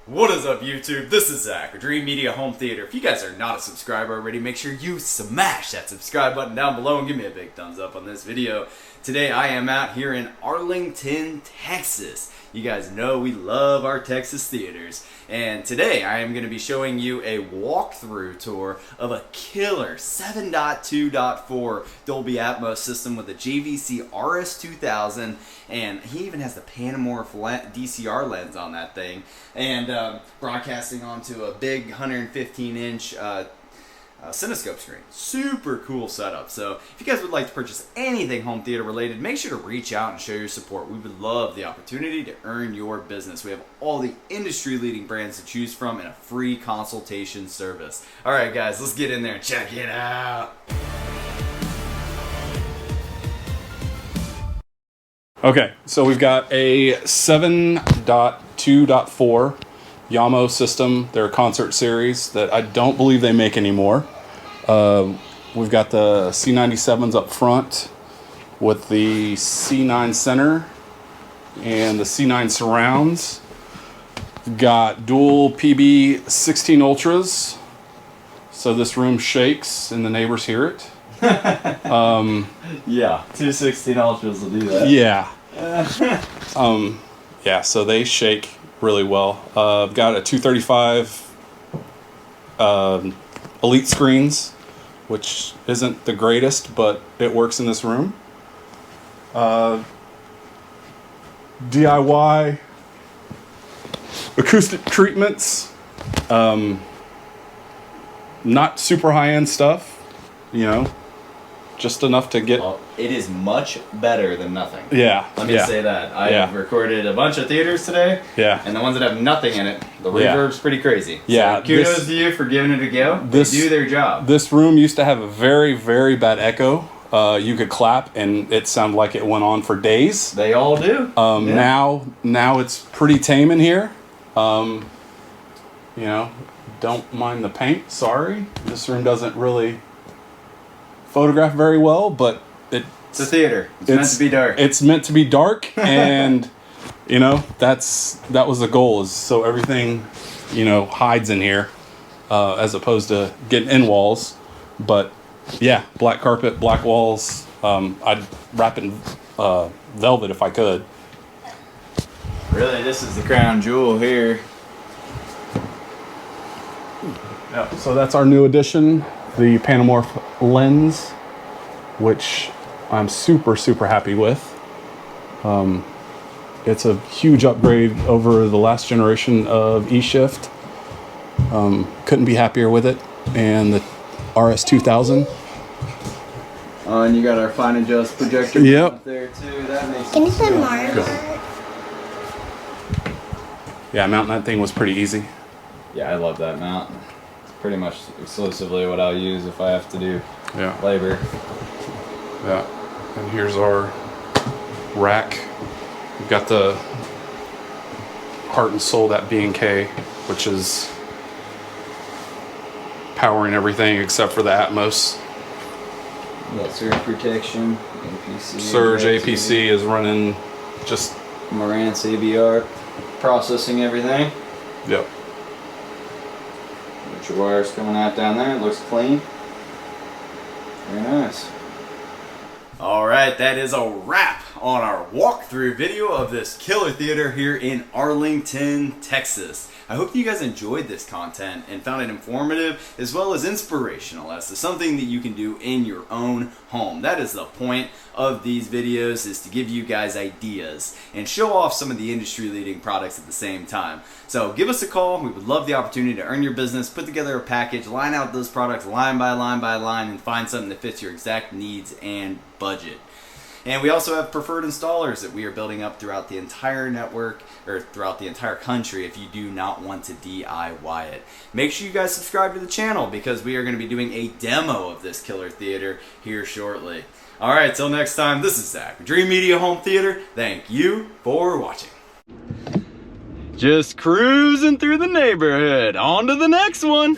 What is up, YouTube? This is Zach with Dreamedia Home Theater. If you guys are not a subscriber already, make sure you smash that subscribe button down below and give me a big thumbs up on this video. Today I am out here in Arlington, Texas. You guys know we love our Texas theaters. And today I am going to be showing you a walkthrough tour of a killer 7.2.4 Dolby Atmos system with a JVC RS2000, and he even has the Panamorph DCR lens on that thing, and broadcasting onto a big 115-inch cinescope screen. Super cool setup. So if you guys would like to purchase anything home theater related, make sure to reach out and show your support. We would love the opportunity to earn your business. We have all the industry leading brands to choose from and a free consultation service. Alright guys, let's get in there and check it out. Okay, so we've got a 7.2.4 Yamo system. They're a concert series that I don't believe they make anymore. We've got the C97s up front with the C9 center and the C9 surrounds. We've got dual PB 16 Ultras, so this room shakes and the neighbors hear it. Yeah, two 16 Ultras will do that. Yeah. Yeah, so they shake really well. I've got a 235 Elite screens, which isn't the greatest, but it works in this room. DIY acoustic treatments, not super high-end stuff, you know, just enough to get... Well, it is much better than nothing. Yeah. Let me say that. I've recorded a bunch of theaters today. Yeah. And the ones that have nothing in it, the reverb's pretty crazy. Yeah. So kudos to you for giving it a go. They do their job. This room used to have a very, very bad echo. You could clap and it sounded like it went on for days. They all do. Now it's pretty tame in here. You know, don't mind the paint. Sorry. This room doesn't really photograph very well, but it's a theater. It's meant to be dark. It's meant to be dark, and you know that was the goal, is so everything, you know, hides in here, as opposed to getting in walls. But yeah, black carpet, black walls. I'd wrap it in velvet if I could. Really, this is the crown jewel here. Yeah. So that's our new addition, the Panamorph lens, which I'm super, super happy with. It's a huge upgrade over the last generation of eShift. Couldn't be happier with it. And the RS2000. And you got our fine adjust projector up there too. That makes Can you put Mario? Yeah, mounting that thing was pretty easy. Yeah, I love that mount. It's pretty much exclusively what I'll use if I have to do labor. Yeah, and here's our rack. We've got the heart and soul, that B&K, which is powering everything except for the Atmos. Got surge protection, APC. Surge APC is running just... Marantz AVR, processing everything. Yep. Got your wires coming out down there, it looks clean. Very nice. Alright, that is a wrap on our walkthrough video of this killer theater here in Arlington, Texas. I hope you guys enjoyed this content and found it informative as well as inspirational as to something that you can do in your own home. That is the point of these videos, is to give you guys ideas and show off some of the industry leading products at the same time. So give us a call. We would love the opportunity to earn your business, put together a package, line out those products line by line by line, and find something that fits your exact needs and budget. And we also have preferred installers that we are building up throughout the entire network, or throughout the entire country, if you do not want to DIY it. Make sure you guys subscribe to the channel, because we are going to be doing a demo of this killer theater here shortly. Alright, till next time, this is Zach with Dreamedia Home Theater. Thank you for watching. Just cruising through the neighborhood. On to the next one.